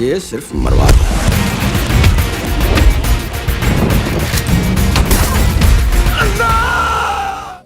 ये सिर्फ मरवा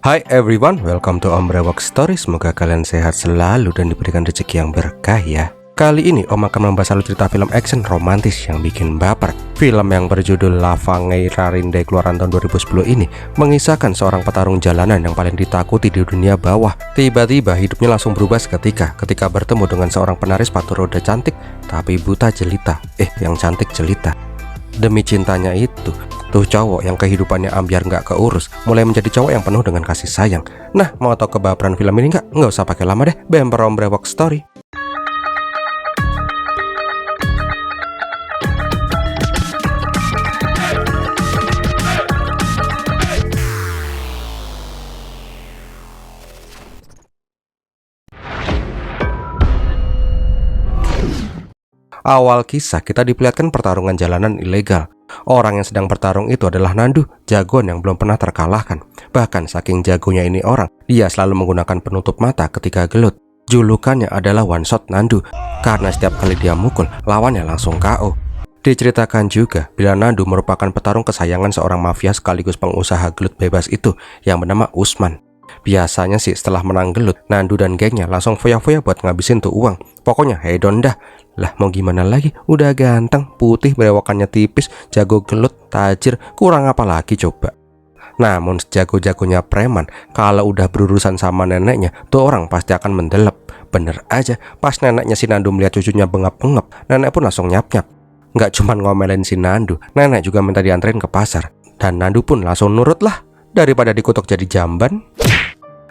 Hai everyone, welcome to Om Brewok Story. Semoga kalian sehat selalu dan diberikan rezeki yang berkah ya. Kali ini Om akan membahas alur cerita film action romantis yang bikin baper. Film yang berjudul Lavangai Rarinde keluaran tahun 2010 ini mengisahkan seorang petarung jalanan yang paling ditakuti di dunia bawah. Tiba-tiba hidupnya langsung berubah ketika bertemu dengan seorang penari sepatu roda cantik tapi buta jelita. Yang cantik jelita. Demi cintanya itu, tuh cowok yang kehidupannya ambiar nggak keurus mulai menjadi cowok yang penuh dengan kasih sayang. Nah, mau tau kebaperan film ini nggak? Nggak usah pakai lama deh, bemper Om Brewok Story. Awal kisah kita diperlihatkan pertarungan jalanan ilegal. Orang yang sedang bertarung itu adalah Nandu, jagoan yang belum pernah terkalahkan. Bahkan saking jagonya ini orang, dia selalu menggunakan penutup mata ketika gelut. Julukannya adalah one shot Nandu, karena setiap kali dia mukul, lawannya langsung KO. Diceritakan juga bila Nandu merupakan petarung kesayangan seorang mafia sekaligus pengusaha gelut bebas itu yang bernama Usman. Biasanya sih setelah menang gelut, Nandu dan gengnya langsung foya-foya buat ngabisin tuh uang. Pokoknya hedon dah. Lah mau gimana lagi, udah ganteng, putih, berewokannya tipis, jago gelut, tajir, kurang apa lagi coba. Namun sejago-jagonya preman, kalau udah berurusan sama neneknya, tuh orang pasti akan mendelep. Bener aja, pas neneknya si Nandu melihat cucunya bengap-bengap, nenek pun langsung nyap-nyap. Nggak cuman ngomelin si Nandu, nenek juga minta dianterin ke pasar. Dan Nandu pun langsung nurut lah, daripada dikutuk jadi jamban.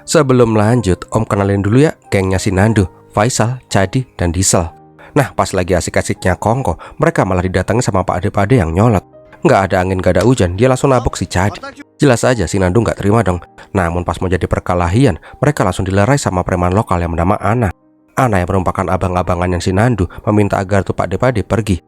Sebelum lanjut, Om kenalin dulu ya gengnya si Nandu, Faisal, Cadi, dan Diesel. Nah, pas lagi asik-asiknya kongko, mereka malah didatangi sama Pak Ade-Pade yang nyolot. Nggak ada angin, nggak ada hujan, dia langsung nabok si Cadi. Jelas aja si Nandu nggak terima dong. Namun pas mau jadi perkelahian, mereka langsung dilerai sama preman lokal yang bernama Ana. Ana yang merupakan abang-abangannya si Nandu meminta agar tuh Pak Ade-Pade pergi.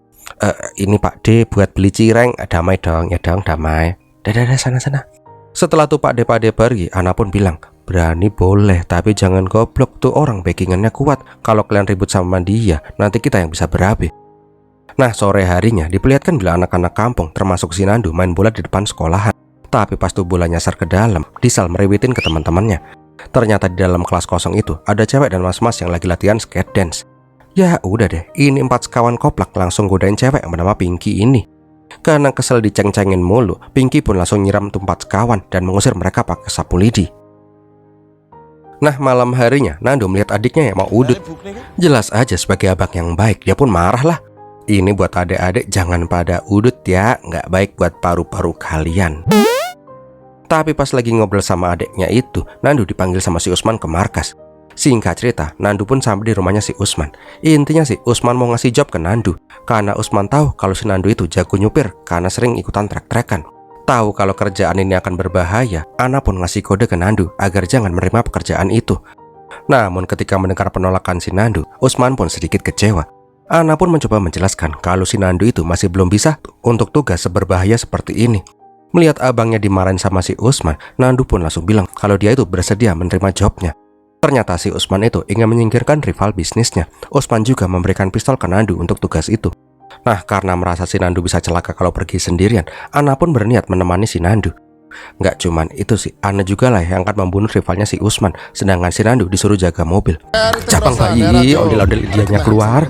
Ini Pak D buat beli cireng, damai dong, ya dong damai. Dadah sana-sana. Setelah tuh Pak Ade-Pade pergi, Ana pun bilang, berani boleh, tapi jangan goblok, tuh orang backingannya kuat. Kalau kalian ribut sama dia, nanti kita yang bisa berabe. Nah, sore harinya diperlihatkan bila anak-anak kampung, termasuk si Nandu, main bola di depan sekolahan. Tapi pas tuh bola nyasar ke dalam, Diesel merewitin ke teman-temannya. Ternyata di dalam kelas kosong itu ada cewek dan mas-mas yang lagi latihan skate dance. Ya udah deh, ini 4 sekawan koplak langsung godain cewek yang bernama Pinky ini. Karena kesel diceng-cengin mulu, Pinky pun langsung nyiram tuh 4 sekawan dan mengusir mereka pakai sapu lidi. Nah, malam harinya Nandu melihat adiknya yang mau udut. Jelas aja sebagai abang yang baik, dia pun marah lah. Ini buat adik-adik jangan pada udut ya, nggak baik buat paru-paru kalian. Tapi pas lagi ngobrol sama adiknya itu, Nandu dipanggil sama si Usman ke markas. Singkat cerita, Nandu pun sampai di rumahnya si Usman. Intinya sih, Usman mau ngasih job ke Nandu, karena Usman tahu kalau si Nandu itu jago nyupir karena sering ikutan trek-trekan. Tahu kalau kerjaan ini akan berbahaya, Ana pun ngasih kode ke Nandu agar jangan menerima pekerjaan itu. Namun ketika mendengar penolakan si Nandu, Usman pun sedikit kecewa. Ana pun mencoba menjelaskan kalau si Nandu itu masih belum bisa untuk tugas seberbahaya seperti ini. Melihat abangnya dimarahin sama si Usman, Nandu pun langsung bilang kalau dia itu bersedia menerima jobnya. Ternyata si Usman itu ingin menyingkirkan rival bisnisnya. Usman juga memberikan pistol ke Nandu untuk tugas itu. Nah, karena merasa si Nandu bisa celaka kalau pergi sendirian, Ana pun berniat menemani si Nandu. Nggak cuman itu sih, Ana juga lah yang akan membunuh rivalnya si Usman, sedangkan si Nandu disuruh jaga mobil. Cabang bayi, ondel-ondel idianya keluar.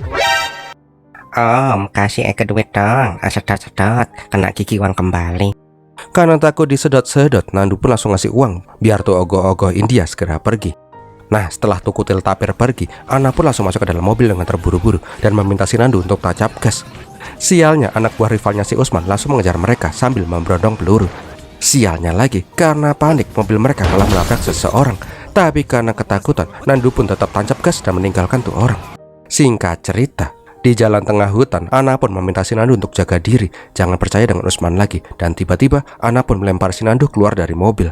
Om, kasih Eke duit dong, sedot-sedot, kena gigi uang kembali. Karena takut disedot-sedot, Nandu pun langsung ngasih uang, biar tuh ogoh-ogoh India segera pergi. Nah, setelah tuh kutil tapir pergi, Ana pun langsung masuk ke dalam mobil dengan terburu-buru dan meminta si Nandu untuk tancap gas. Sialnya, anak buah rivalnya si Usman langsung mengejar mereka sambil memberondong peluru. Sialnya lagi, karena panik, mobil mereka malah melabrak seseorang. Tapi karena ketakutan, Nandu pun tetap tancap gas dan meninggalkan tuh orang. Singkat cerita, di jalan tengah hutan, Ana pun meminta si Nandu untuk jaga diri, jangan percaya dengan Usman lagi. Dan tiba-tiba, Ana pun melempar si Nandu keluar dari mobil.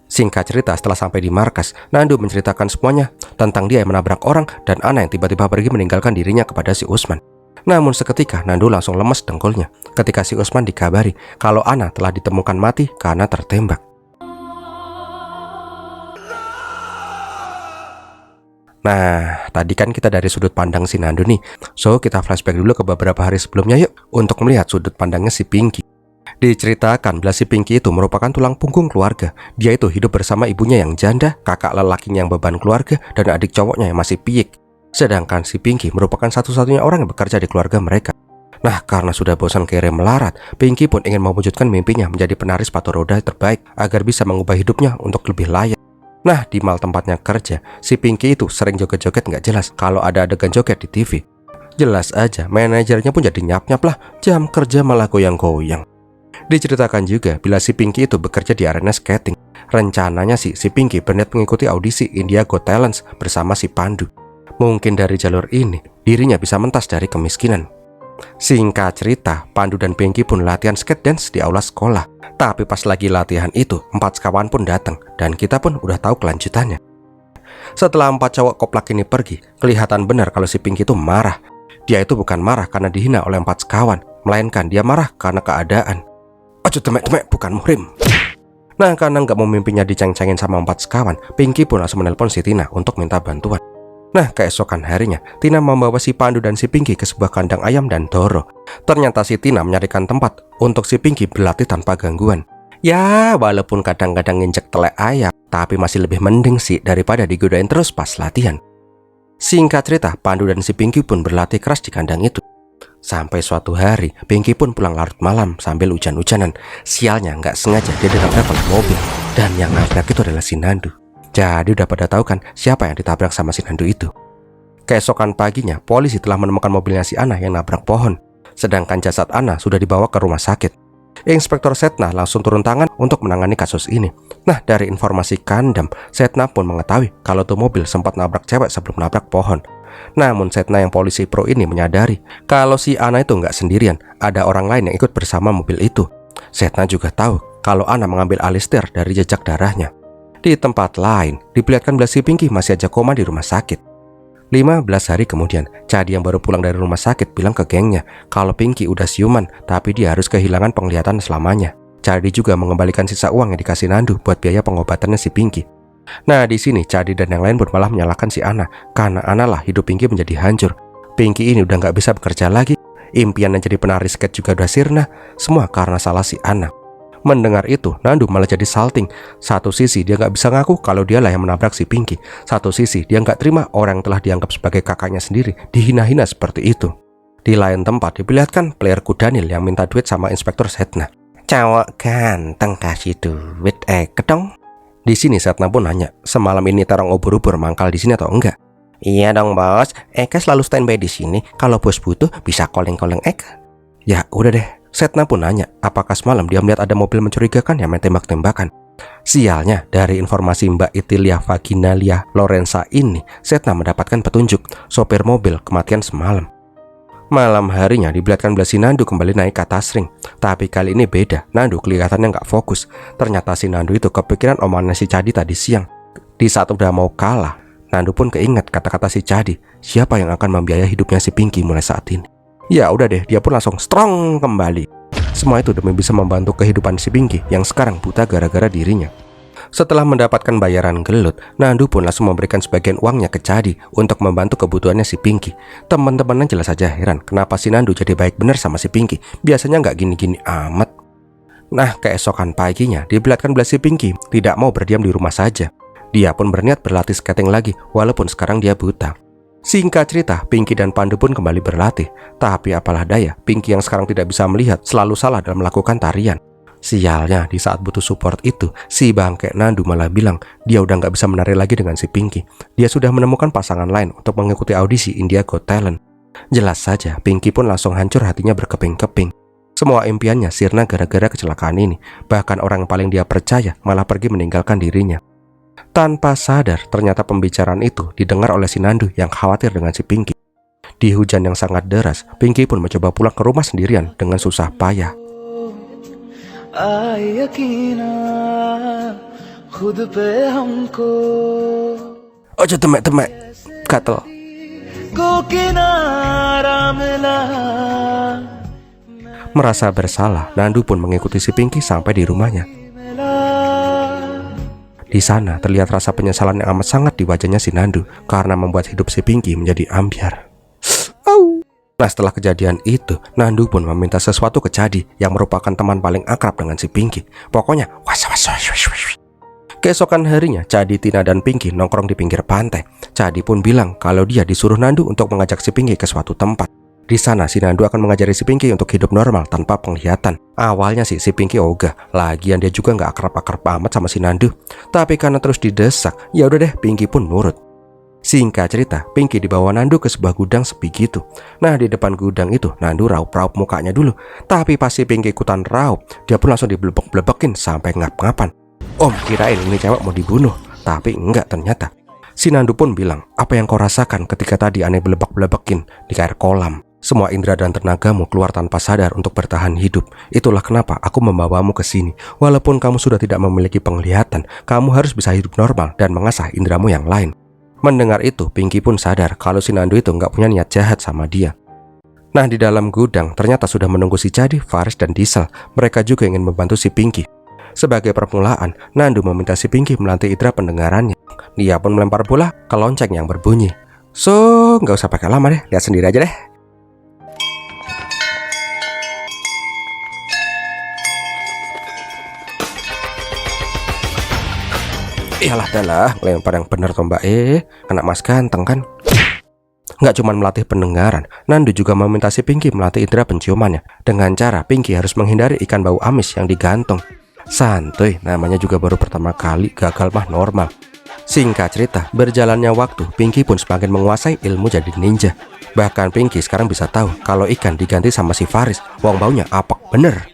Singkat cerita, setelah sampai di markas, Nandu menceritakan semuanya tentang dia yang menabrak orang dan Ana yang tiba-tiba pergi meninggalkan dirinya kepada si Usman. Namun seketika Nandu langsung lemes dengkulnya ketika si Usman dikabari kalau Ana telah ditemukan mati karena tertembak. Nah, tadi kan kita dari sudut pandang si Nandu nih. So, kita flashback dulu ke beberapa hari sebelumnya yuk, untuk melihat sudut pandangnya si Pinky. Diceritakan bila si Pinky itu merupakan tulang punggung keluarga. Dia itu hidup bersama ibunya yang janda, kakak lelakinya yang beban keluarga, dan adik cowoknya yang masih piik. Sedangkan si Pinky merupakan satu-satunya orang yang bekerja di keluarga mereka. Nah, karena sudah bosan kere melarat, Pinky pun ingin mewujudkan mimpinya menjadi penari sepatu roda terbaik agar bisa mengubah hidupnya untuk lebih layak. Nah, di mal tempatnya kerja, si Pinky itu sering joget-joget nggak jelas kalau ada adegan joget di TV. Jelas aja, manajernya pun jadi nyap-nyap lah, jam kerja malah goyang-goyang. Diceritakan juga bila si Pinky itu bekerja di arena skating. Rencananya sih, si Pinky berniat mengikuti audisi India Got Talent bersama si Pandu. Mungkin dari jalur ini, dirinya bisa mentas dari kemiskinan. Singkat cerita, Pandu dan Pinky pun latihan skate dance di aula sekolah. Tapi pas lagi latihan itu, 4 sekawan pun datang, dan kita pun udah tahu kelanjutannya. Setelah 4 cowok koplak ini pergi, kelihatan benar kalau si Pinky itu marah. Dia itu bukan marah karena dihina oleh 4 sekawan, melainkan dia marah karena keadaan. Ojo temek-temek, bukan muhrim. Nah, karena nggak mau mimpinya diceng-cengin sama 4 sekawan, Pinky pun langsung menelpon si Tina untuk minta bantuan. Nah, keesokan harinya, Tina membawa si Pandu dan si Pinky ke sebuah kandang ayam dan Doro. Ternyata si Tina menyarikan tempat untuk si Pinky berlatih tanpa gangguan. Ya, walaupun kadang-kadang nginjek telek ayam, tapi masih lebih mending sih daripada digodain terus pas latihan. Singkat cerita, Pandu dan si Pinky pun berlatih keras di kandang itu. Sampai suatu hari, Pinky pun pulang larut malam sambil hujan-hujanan. Sialnya nggak sengaja dia ditabrak oleh mobil, dan yang nabrak itu adalah si Nandu. Jadi udah pada tahu kan siapa yang ditabrak sama si Nandu itu. Keesokan paginya, polisi telah menemukan mobilnya si Ana yang nabrak pohon. Sedangkan jasad Ana sudah dibawa ke rumah sakit. Inspektur Setna langsung turun tangan untuk menangani kasus ini. Nah, dari informasi Kandam, Setna pun mengetahui kalau tuh mobil sempat nabrak cewek sebelum nabrak pohon. Namun Setna yang polisi pro ini menyadari kalau si Ana itu nggak sendirian, ada orang lain yang ikut bersama mobil itu. Setna juga tahu kalau Ana mengambil alih setir dari jejak darahnya. Di tempat lain, diperlihatkan bila si Pinky masih aja koma di rumah sakit. 15 hari kemudian, Chadi yang baru pulang dari rumah sakit bilang ke gengnya kalau Pinky udah siuman, tapi dia harus kehilangan penglihatan selamanya. Chadi juga mengembalikan sisa uang yang dikasih Nandu buat biaya pengobatannya si Pinky. Nah, di sini Chadi dan yang lain pun malah menyalahkan si Ana, karena Ana lah hidup Pinky menjadi hancur. Pinky ini udah nggak bisa bekerja lagi, impian yang jadi penari skate juga udah sirna, semua karena salah si Ana. Mendengar itu, Nandu malah jadi salting. Satu sisi dia nggak bisa ngaku kalau dia lah yang menabrak si Pinky. Satu sisi dia nggak terima orang yang telah dianggap sebagai kakaknya sendiri dihina-hina seperti itu. Di lain tempat diperlihatkan playerku Daniel yang minta duit sama Inspektur Setna. Cowok ganteng kasih duit kedong. Di sini Setna pun nanya, semalam ini terong ubur-ubur mangkal di sini atau enggak? Iya dong bos, Eka selalu standby di sini. Kalau bos butuh bisa calling-calling Eka. Ya udah deh. Setna pun nanya, apakah semalam dia melihat ada mobil mencurigakan yang main tembak-tembakan. Sialnya, dari informasi Mbak Itilia Vaginalia Lorenza ini, Setna mendapatkan petunjuk sopir mobil kematian semalam. Malam harinya diperlihatkan bila si Nandu kembali naik ke atas ring. Tapi kali ini beda, Nandu kelihatannya nggak fokus. Ternyata si Nandu itu kepikiran omongannya si Chadi tadi siang. Di saat udah mau kalah, Nandu pun keinget kata-kata si Chadi, siapa yang akan membiayai hidupnya si Pinky mulai saat ini. Ya udah deh, dia pun langsung strong kembali. Semua itu demi bisa membantu kehidupan si Pinky yang sekarang buta gara-gara dirinya. Setelah mendapatkan bayaran gelut, Nandu pun langsung memberikan sebagian uangnya ke Chadi untuk membantu kebutuhannya si Pinky. Teman-temannya jelas saja heran kenapa si Nandu jadi baik bener sama si Pinky. Biasanya nggak gini-gini amat. Nah, keesokan paginya diperlihatkan bila si Pinky tidak mau berdiam di rumah saja. Dia pun berniat berlatih skating lagi walaupun sekarang dia buta. Singkat cerita, Pinky dan Pandu pun kembali berlatih. Tapi apalah daya, Pinky yang sekarang tidak bisa melihat selalu salah dalam melakukan tarian. Sialnya, di saat butuh support itu, si bangke Nandu malah bilang dia udah nggak bisa menari lagi dengan si Pinky. Dia sudah menemukan pasangan lain untuk mengikuti audisi India Got Talent. Jelas saja, Pinky pun langsung hancur hatinya berkeping-keping. Semua impiannya sirna gara-gara kecelakaan ini. Bahkan orang yang paling dia percaya malah pergi meninggalkan dirinya. Tanpa sadar, ternyata pembicaraan itu didengar oleh si Nandu yang khawatir dengan si Pinky. Di hujan yang sangat deras, Pinky pun mencoba pulang ke rumah sendirian dengan susah payah. Ojo temek-temek, gatel. Merasa bersalah, Nandu pun mengikuti si Pinky sampai di rumahnya. Di sana terlihat rasa penyesalan yang amat sangat di wajahnya si Nandu karena membuat hidup si Pinky menjadi ambyar. Nah, setelah kejadian itu, Nandu pun meminta sesuatu ke Chadi yang merupakan teman paling akrab dengan si Pinky. Pokoknya, keesokan harinya, Chadi, Tina, dan Pinky nongkrong di pinggir pantai. Chadi pun bilang kalau dia disuruh Nandu untuk mengajak si Pinky ke suatu tempat. Di sana, si Nandu akan mengajari si Pinky untuk hidup normal tanpa penglihatan. Awalnya sih si Pinky ogah, lagian dia juga nggak akrab-akrab amat sama si Nandu. Tapi karena terus didesak, ya udah deh, Pinky pun nurut. Singkat cerita, Pinky dibawa Nandu ke sebuah gudang sepi gitu. Nah, di depan gudang itu, Nandu raup-raup mukanya dulu. Tapi pas si Pinky ikutan raup, dia pun langsung diblebek-blebekin sampai ngap-ngapan. Om kirain ini cewek mau dibunuh, tapi enggak ternyata. Si Nandu pun bilang, apa yang kau rasakan ketika tadi aneh blebek-blebekin di air kolam? Semua indera dan tenagamu keluar tanpa sadar untuk bertahan hidup. Itulah kenapa aku membawamu ke sini. Walaupun kamu sudah tidak memiliki penglihatan, kamu harus bisa hidup normal dan mengasah inderamu yang lain. Mendengar itu, Pinky pun sadar kalau si Nandu itu nggak punya niat jahat sama dia. Nah, di dalam gudang ternyata sudah menunggu si Chadi, Faris, dan Diesel. Mereka juga ingin membantu si Pinky. Sebagai permulaan, Nandu meminta si Pinky melatih indera pendengarannya. Dia pun melempar bola ke lonceng yang berbunyi. So, nggak usah pakai lama deh, lihat sendiri aja deh. Iyalah dalah, lempar yang bener toh mbak, anak mas ganteng kan. Nggak cuma melatih pendengaran, Nandu juga meminta si Pinky melatih indera penciumannya. Dengan cara Pinky harus menghindari ikan bau amis yang digantung. Santuy, namanya juga baru pertama kali, gagal mah normal. Singkat cerita, berjalannya waktu, Pinky pun semakin menguasai ilmu jadi ninja. Bahkan Pinky sekarang bisa tahu kalau ikan diganti sama si Faris, wong baunya apek bener.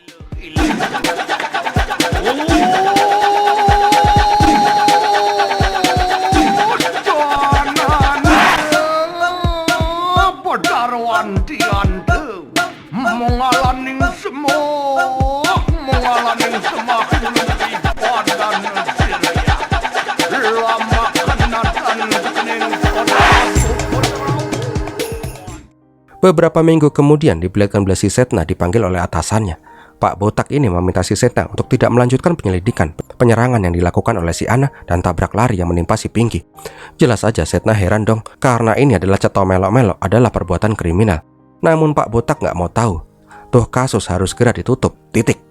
Beberapa minggu kemudian diperlihatkan si Setna dipanggil oleh atasannya. Pak Botak ini meminta si Setna untuk tidak melanjutkan penyelidikan penyerangan yang dilakukan oleh si Ana dan tabrak lari yang menimpa si Pinky. Jelas saja Setna heran dong, karena ini adalah ceto melok-melok adalah perbuatan kriminal. Namun Pak Botak nggak mau tahu. Tuh kasus harus segera ditutup, titik.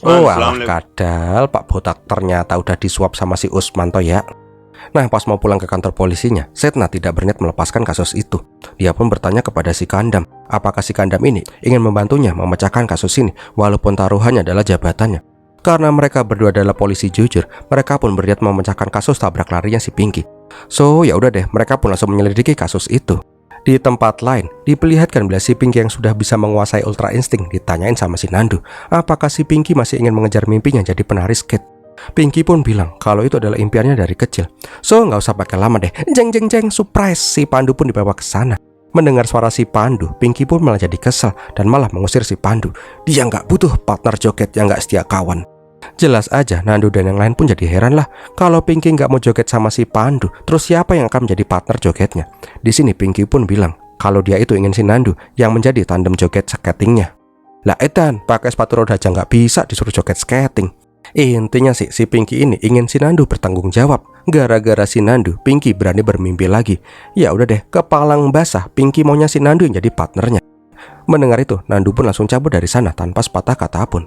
Oh alah kadal, Pak Botak ternyata udah disuap sama si Usman toh ya. Nah, pas mau pulang ke kantor polisinya, Setna tidak berniat melepaskan kasus itu. Dia pun bertanya kepada si Kandam, apakah si Kandam ini ingin membantunya memecahkan kasus ini walaupun taruhannya adalah jabatannya. Karena mereka berdua adalah polisi jujur, mereka pun berniat memecahkan kasus tabrak larinya si Pinky. So, ya udah deh, mereka pun langsung menyelidiki kasus itu. Di tempat lain, diperlihatkan bila si Pinky yang sudah bisa menguasai ultra insting ditanyain sama si Nandu, apakah si Pinky masih ingin mengejar mimpinya jadi penari skate. Pinky pun bilang kalau itu adalah impiannya dari kecil. So, nggak usah pakai lama deh. Jeng jeng jeng, surprise, si Pandu pun dibawa ke sana. Mendengar suara si Pandu, Pinky pun malah jadi kesel dan malah mengusir si Pandu. Dia nggak butuh partner joget yang nggak setia kawan. Jelas aja, Nandu dan yang lain pun jadi heran lah. Kalau Pinky nggak mau joget sama si Pandu, terus siapa yang akan menjadi partner jogetnya? Di sini Pinky pun bilang kalau dia itu ingin si Nandu yang menjadi tandem joget skatingnya. Lah edan, pakai sepatu roda aja nggak bisa disuruh joget skating. Intinya sih, si Pinky ini ingin si Nandu bertanggung jawab. Gara-gara si Nandu, Pinky berani bermimpi lagi. Ya udah deh, kepalang basah, Pinky maunya si Nandu yang jadi partnernya. Mendengar itu, Nandu pun langsung cabut dari sana tanpa sepatah kata pun.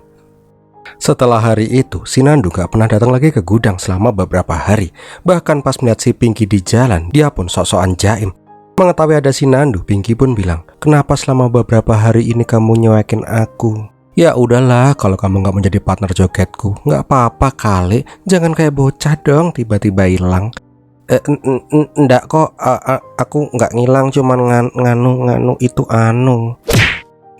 Setelah hari itu, si Nandu gak pernah datang lagi ke gudang selama beberapa hari. Bahkan pas melihat si Pinky di jalan, dia pun sok-sokan jaim. Mengetahui ada si Nandu, Pinky pun bilang, kenapa selama beberapa hari ini kamu nyewekin aku? Ya udahlah, kalau kamu gak menjadi partner jogetku, gak apa-apa kali. Jangan kayak bocah dong, tiba-tiba hilang. Ndak kok, aku gak ngilang, cuman nganu itu anu.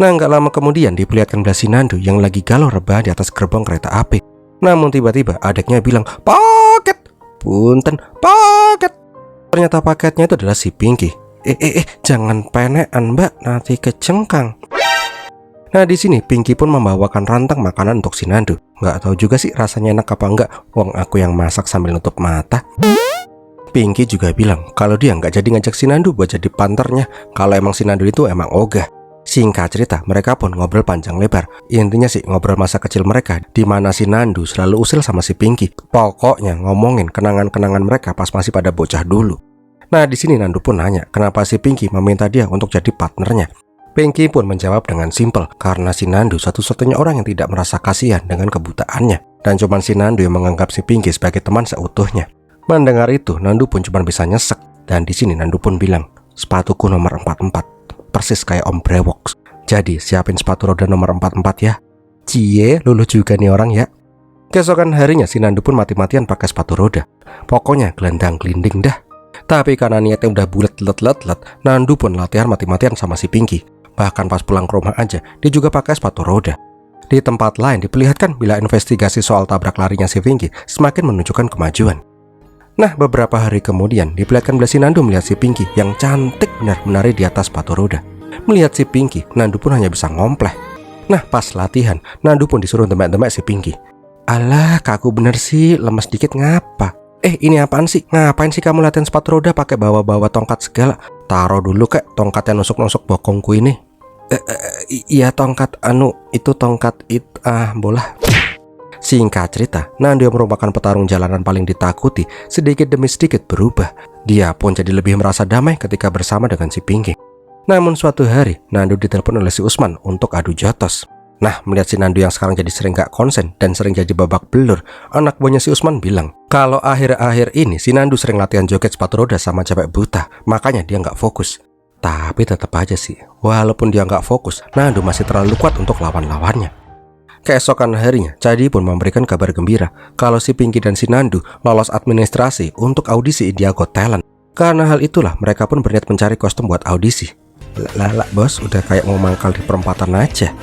Nah, gak lama kemudian diperlihatkan si Nandu yang lagi galau rebahan di atas gerbong kereta api. Namun tiba-tiba adiknya bilang, paket, punten, paket. Ternyata paketnya itu adalah si Pinky. Jangan penekan mbak, nanti kecengkang. Nah, di sini Pinky pun membawakan rantang makanan untuk si Nandu. Nggak tahu juga sih rasanya enak apa enggak. Wong aku yang masak sambil nutup mata. Pinky juga bilang kalau dia nggak jadi ngajak si Nandu buat jadi panternya. Kalau emang si Nandu itu emang ogah. Singkat cerita, mereka pun ngobrol panjang lebar. Intinya sih ngobrol masa kecil mereka, di mana si Nandu selalu usil sama si Pinky. Pokoknya ngomongin kenangan-kenangan mereka pas masih pada bocah dulu. Nah, di sini Nandu pun nanya kenapa si Pinky meminta dia untuk jadi partnernya. Pinky pun menjawab dengan simpel, karena si Nandu satu-satunya orang yang tidak merasa kasihan dengan kebutaannya. Dan cuman si Nandu yang menganggap si Pinky sebagai teman seutuhnya. Mendengar itu, Nandu pun cuma bisa nyesek. Dan di sini Nandu pun bilang, sepatuku nomor 44. Persis kayak Om Brewok. Jadi siapin sepatu roda nomor 44 ya. Cie, luluh juga nih orang ya. Keesokan harinya si Nandu pun mati-matian pakai sepatu roda. Pokoknya gelendang gelinding dah. Tapi karena niatnya udah bulet let, Nandu pun latihan mati-matian sama si Pinky. Bahkan pas pulang ke rumah aja, dia juga pakai sepatu roda. Di tempat lain diperlihatkan bila investigasi soal tabrak larinya si Pinky semakin menunjukkan kemajuan. Nah, beberapa hari kemudian diperlihatkan bila si Nandu melihat si Pinky yang cantik benar menari di atas sepatu roda. Melihat si Pinky, Nandu pun hanya bisa ngompleh. Nah, pas latihan, Nandu pun disuruh demek-demek si Pinky. Alah, kaku bener sih, lemes dikit ngapa? Ini apaan sih? Ngapain sih kamu latihan sepatu roda pakai bawa-bawa tongkat segala? Taruh dulu kek tongkat yang nusuk-nusuk bokongku ini. Iya tongkat, itu tongkat bola. Singkat cerita, Nandu yang merupakan petarung jalanan paling ditakuti sedikit demi sedikit berubah. Dia pun jadi lebih merasa damai ketika bersama dengan si Pinky. Namun suatu hari, Nandu ditelepon oleh si Usman untuk adu jotos. Nah, melihat si Nandu yang sekarang jadi sering gak konsen dan sering jadi babak belur, anak buahnya si Usman bilang kalau akhir-akhir ini si Nandu sering latihan joget sepatu roda sama cewek buta, makanya dia gak fokus. Tapi tetap aja sih, walaupun dia gak fokus, Nandu masih terlalu kuat untuk lawan-lawannya. Keesokan harinya, Chadi pun memberikan kabar gembira kalau si Pinky dan si Nandu lolos administrasi untuk audisi India Got Talent. Karena hal itulah mereka pun berniat mencari kostum buat audisi. Lala bos, udah kayak mau mangkal di perempatan aja.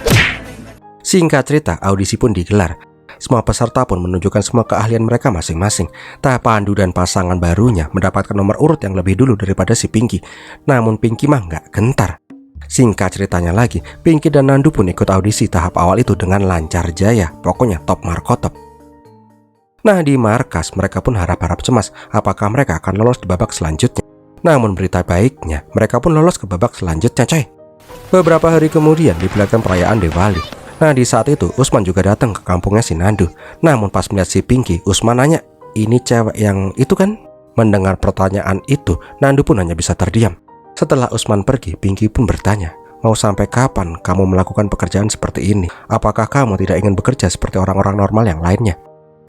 Singkat cerita, audisi pun digelar. Semua peserta pun menunjukkan semua keahlian mereka masing-masing. Pandu dan pasangan barunya mendapatkan nomor urut yang lebih dulu daripada si Pinky. Namun Pinky mah nggak gentar. Singkat ceritanya lagi, Pinky dan Nandu pun ikut audisi tahap awal itu dengan lancar jaya. Pokoknya top markotop. Nah, di markas mereka pun harap-harap cemas apakah mereka akan lolos di babak selanjutnya. Namun berita baiknya, mereka pun lolos ke babak selanjutnya, coy. Beberapa hari kemudian diperlihatkan perayaan Diwali. Nah, di saat itu Usman juga datang ke kampungnya si Nandu. Namun pas melihat si Pinky, Usman nanya, "Ini cewek yang itu kan?" Mendengar pertanyaan itu, Nandu pun hanya bisa terdiam. Setelah Usman pergi, Pinky pun bertanya, "Mau sampai kapan kamu melakukan pekerjaan seperti ini? Apakah kamu tidak ingin bekerja seperti orang-orang normal yang lainnya?"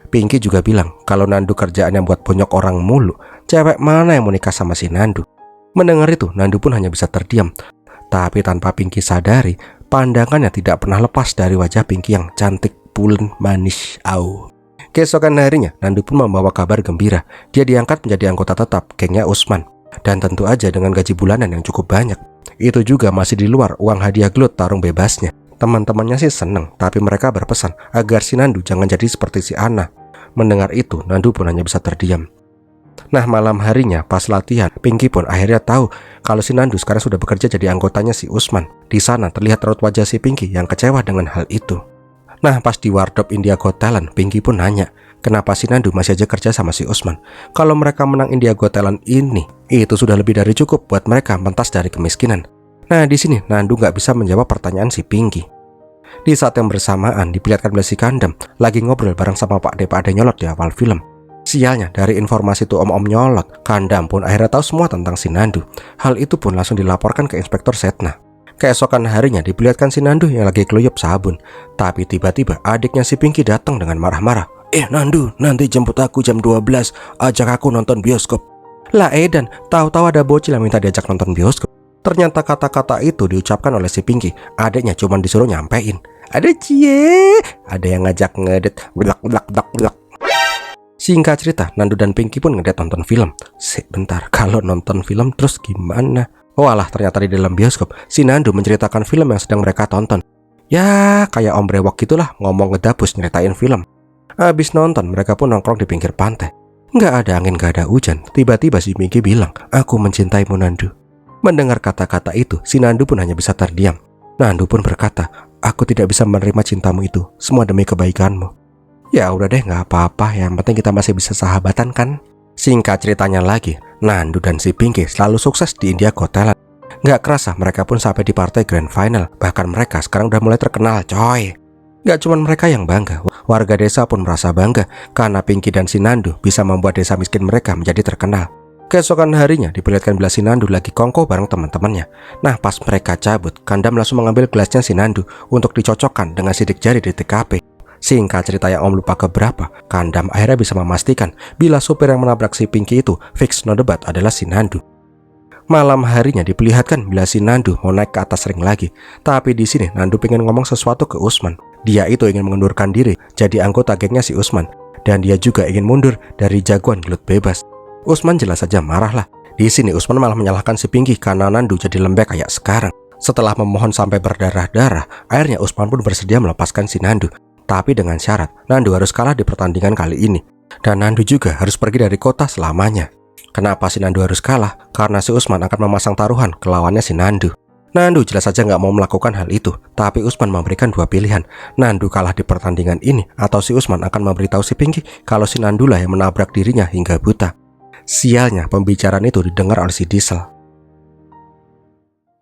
Pinky juga bilang kalau Nandu kerjaannya buat bonyok orang mulu. Cewek mana yang mau nikah sama si Nandu? Mendengar itu, Nandu pun hanya bisa terdiam. Tapi tanpa Pinky sadari, pandangannya tidak pernah lepas dari wajah Pinky yang cantik, pulen, manis. Keesokan harinya, Nandu pun membawa kabar gembira. Dia diangkat menjadi anggota tetap gengnya Usman. Dan tentu aja dengan gaji bulanan yang cukup banyak. Itu juga masih di luar uang hadiah gelut tarung bebasnya. Teman-temannya sih seneng, tapi mereka berpesan agar si Nandu jangan jadi seperti si Ana. Mendengar itu, Nandu pun hanya bisa terdiam. Nah, malam harinya pas latihan, Pinky pun akhirnya tahu kalau si Nandu sekarang sudah bekerja jadi anggotanya si Usman. Di sana terlihat raut wajah si Pinky yang kecewa dengan hal itu. Nah, pas di wardrobe India Got Talent, Pinky pun nanya, kenapa si Nandu masih aja kerja sama si Usman? Kalau mereka menang India Got Talent ini, itu sudah lebih dari cukup buat mereka mentas dari kemiskinan. Nah, di sini Nandu nggak bisa menjawab pertanyaan si Pinky. Di saat yang bersamaan, diperlihatkan Blasi Kandem lagi ngobrol bareng sama Pak De nyolot di awal film. Sialnya, dari informasi tuh om-om nyolot, Kandam pun akhirnya tahu semua tentang si Nandu. Hal itu pun langsung dilaporkan ke Inspektur Setna. Keesokan harinya diperlihatkan si Nandu yang lagi keluyup sabun. Tapi tiba-tiba adiknya si Pinky datang dengan marah-marah. Nandu, nanti jemput aku jam 12, ajak aku nonton bioskop. Lah Edan, tahu-tahu ada bocil yang minta diajak nonton bioskop. Ternyata kata-kata itu diucapkan oleh si Pinky. Adiknya cuma disuruh nyampein. Ada cie, ada yang ngajak ngedet, blak. Singkat cerita, Nandu dan Pinky pun ngedet nonton film. Bentar, kalau nonton film terus gimana? Walah, ternyata di dalam bioskop, si Nandu menceritakan film yang sedang mereka tonton. Ya, kayak Om Brewok gitulah, ngomong ngedabus nyeritain film. Habis nonton, mereka pun nongkrong di pinggir pantai. Nggak ada angin, nggak ada hujan. Tiba-tiba si Pinky bilang, "Aku mencintaimu, Nandu." Mendengar kata-kata itu, si Nandu pun hanya bisa terdiam. Nandu pun berkata, "Aku tidak bisa menerima cintamu itu, semua demi kebaikanmu." Ya udah deh, nggak apa-apa, yang penting kita masih bisa sahabatan kan. Singkat ceritanya lagi, Nandu dan si Pinky selalu sukses di India Got Talent. Nggak kerasa mereka pun sampai di partai Grand Final. Bahkan mereka sekarang udah mulai terkenal, coy. Nggak cuma mereka yang bangga, warga desa pun merasa bangga karena Pinky dan si Nandu bisa membuat desa miskin mereka menjadi terkenal. Keesokan harinya diperlihatkan bila si Nandu lagi kongko bareng teman-temannya. Nah pas mereka cabut, Kandam langsung mengambil gelasnya si Nandu untuk dicocokkan dengan sidik jari di TKP. Singkat cerita yang om lupa keberapa, Kandam akhirnya bisa memastikan bila supir yang menabrak si Pinky itu fix no debat adalah si Nandu. Malam harinya diperlihatkan bila si Nandu mau naik ke atas ring lagi. Tapi di sini Nandu pengen ngomong sesuatu ke Usman. Dia itu ingin mengundurkan diri jadi anggota gengnya si Usman. Dan dia juga ingin mundur dari jagoan gelut bebas. Usman jelas saja marah lah. Di sini Usman malah menyalahkan si Pinky karena Nandu jadi lembek kayak sekarang. Setelah memohon sampai berdarah-darah, akhirnya Usman pun bersedia melepaskan si Nandu. Tapi dengan syarat, Nandu harus kalah di pertandingan kali ini. Dan Nandu juga harus pergi dari kota selamanya. Kenapa si Nandu harus kalah? Karena si Usman akan memasang taruhan ke lawannya si Nandu. Nandu jelas saja nggak mau melakukan hal itu. Tapi Usman memberikan dua pilihan. Nandu kalah di pertandingan ini, atau si Usman akan memberitahu si Pinky kalau si Nandu lah yang menabrak dirinya hingga buta. Sialnya pembicaraan itu didengar oleh si Diesel.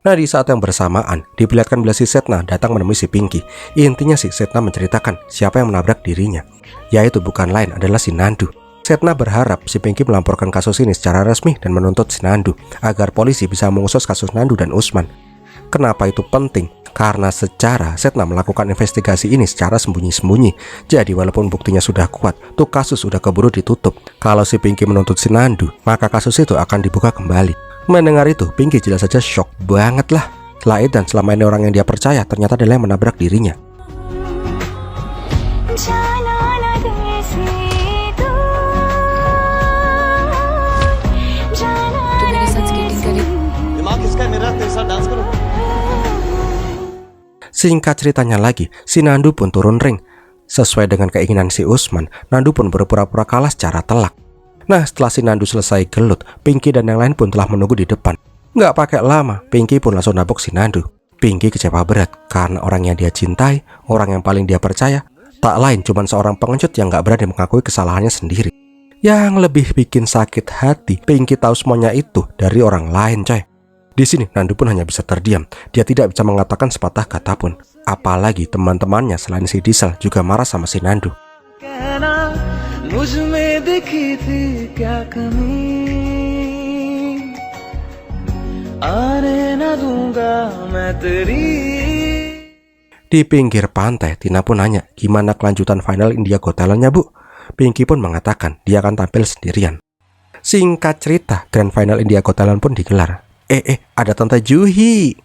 Nah di saat yang bersamaan diperlihatkan bila si Setna datang menemui si Pinky. Intinya si Setna menceritakan siapa yang menabrak dirinya, yaitu bukan lain adalah si Nandu. Setna berharap si Pinky melaporkan kasus ini secara resmi dan menuntut si Nandu agar polisi bisa mengusut kasus Nandu dan Usman. Kenapa itu penting? Karena secara Setna melakukan investigasi ini secara sembunyi-sembunyi. Jadi walaupun buktinya sudah kuat, tuh kasus sudah keburu ditutup. Kalau si Pinky menuntut si Nandu, maka kasus itu akan dibuka kembali. Mendengar itu, Pinky jelas saja shock banget lah. Setelah itu dan selama ini orang yang dia percaya ternyata adalah yang menabrak dirinya. Singkat ceritanya lagi, si Nandu pun turun ring. Sesuai dengan keinginan si Usman, Nandu pun berpura-pura kalah secara telak. Nah setelah si Nandu selesai gelut, Pinky dan yang lain pun telah menunggu di depan. Nggak pakai lama, Pinky pun langsung nabok si Nandu. Pinky kecewa berat karena orang yang dia cintai, orang yang paling dia percaya, tak lain cuman seorang pengecut yang nggak berani mengakui kesalahannya sendiri. Yang lebih bikin sakit hati, Pinky tahu semuanya itu dari orang lain, coy. Di sini Nandu pun hanya bisa terdiam. Dia tidak bisa mengatakan sepatah kata pun. Apalagi teman-temannya selain si Diesel juga marah sama si Nandu. Di pinggir pantai, Tina pun nanya gimana kelanjutan final India Got Talent-nya, Bu. Pinky pun mengatakan dia akan tampil sendirian. Singkat cerita, Grand Final India Got Talent pun digelar. Ada Tante Juhi.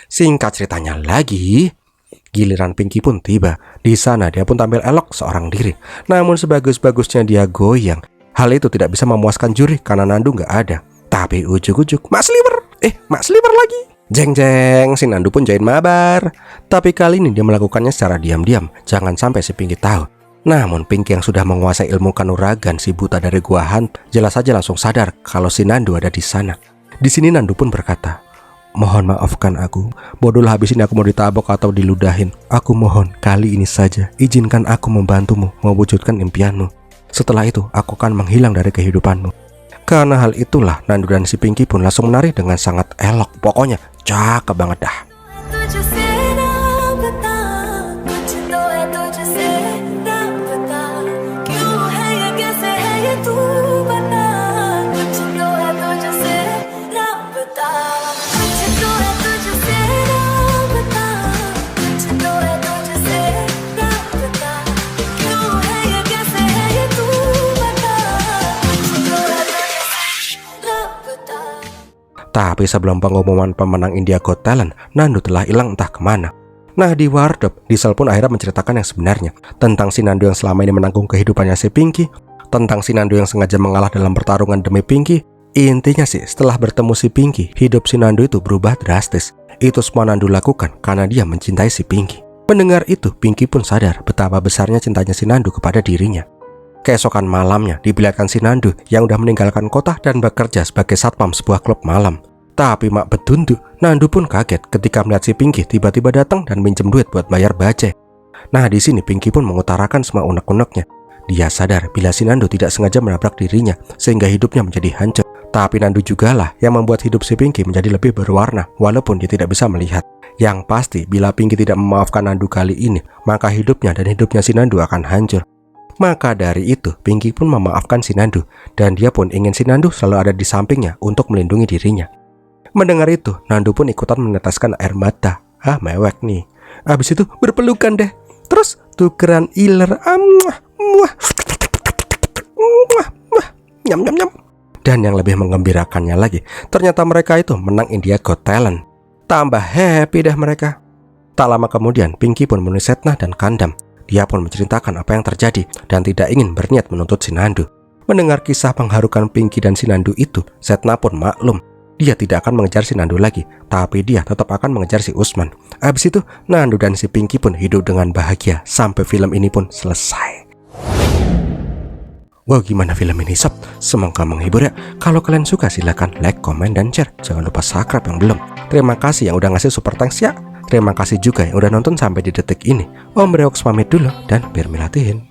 Singkat ceritanya lagi, giliran Pinky pun tiba. Di sana dia pun tampil elok seorang diri. Namun sebagus-bagusnya dia goyang, hal itu tidak bisa memuaskan juri karena Nandu nggak ada. Tapi ujuk-ujuk, Mak Sliver lagi. Jeng-jeng, si Nandu pun join mabar. Tapi kali ini dia melakukannya secara diam-diam. Jangan sampai si Pinky tahu. Namun Pinky yang sudah menguasai ilmu kanuragan si buta dari gua hantu, jelas saja langsung sadar kalau si Nandu ada di sana. Di sini Nandu pun berkata, "Mohon maafkan aku, bodoh habis ini aku mau ditabok atau diludahin. Aku mohon kali ini saja, izinkan aku membantumu mewujudkan impianmu. Setelah itu aku akan menghilang dari kehidupanmu." Karena hal itulah Nandu dan si Pinky pun langsung menari dengan sangat elok. Pokoknya cakep banget dah. Tapi sebelum pengumuman pemenang India Got Talent, Nandu telah hilang entah kemana. Nah di wardrobe, Diesel pun akhirnya menceritakan yang sebenarnya tentang si Nandu yang selama ini menanggung kehidupannya si Pinky, tentang si Nandu yang sengaja mengalah dalam pertarungan demi Pinky. Intinya sih, setelah bertemu si Pinky, hidup si Nandu itu berubah drastis. Itu semua Nandu lakukan karena dia mencintai si Pinky. Mendengar itu, Pinky pun sadar betapa besarnya cintanya si Nandu kepada dirinya. Keesokan malamnya diperlihatkan si Nandu yang udah meninggalkan kota dan bekerja sebagai satpam sebuah klub malam. Tapi mak bedunduk, Nandu pun kaget ketika melihat si Pinky tiba-tiba datang dan minjem duit buat bayar bajai. Nah di sini Pinky pun mengutarakan semua unek-uneknya. Dia sadar bila si Nandu tidak sengaja menabrak dirinya sehingga hidupnya menjadi hancur. Tapi Nandu jugalah yang membuat hidup si Pinky menjadi lebih berwarna walaupun dia tidak bisa melihat. Yang pasti bila Pinky tidak memaafkan Nandu kali ini, maka hidupnya dan hidupnya si Nandu akan hancur. Maka dari itu Pinky pun memaafkan si Nandu, dan dia pun ingin si Nandu selalu ada di sampingnya untuk melindungi dirinya. Mendengar itu, Nandu pun ikutan meneteskan air mata. Mewek nih. Habis itu berpelukan deh. Terus tukeran iler. Nyam nyam nyam. Dan yang lebih menggembirakannya lagi, ternyata mereka itu menang India Got Talent. Tambah happy dah mereka. Tak lama kemudian Pinky pun menemui Setna dan Kandam. Dia pun menceritakan apa yang terjadi dan tidak ingin berniat menuntut si Nandu. Mendengar kisah mengharukan Pinky dan si Nandu itu, Setna pun maklum. Dia tidak akan mengejar si Nandu lagi, tapi dia tetap akan mengejar si Usman. Habis itu, Nandu dan si Pinky pun hidup dengan bahagia sampai film ini pun selesai. Wow, gimana film ini sob? Semoga menghibur ya. Kalau kalian suka silahkan like, komen, dan share. Jangan lupa subscribe yang belum. Terima kasih yang udah ngasih super thanks ya. Terima kasih juga yang udah nonton sampai di detik ini. Om Breoks pamit dulu dan biar milatihin.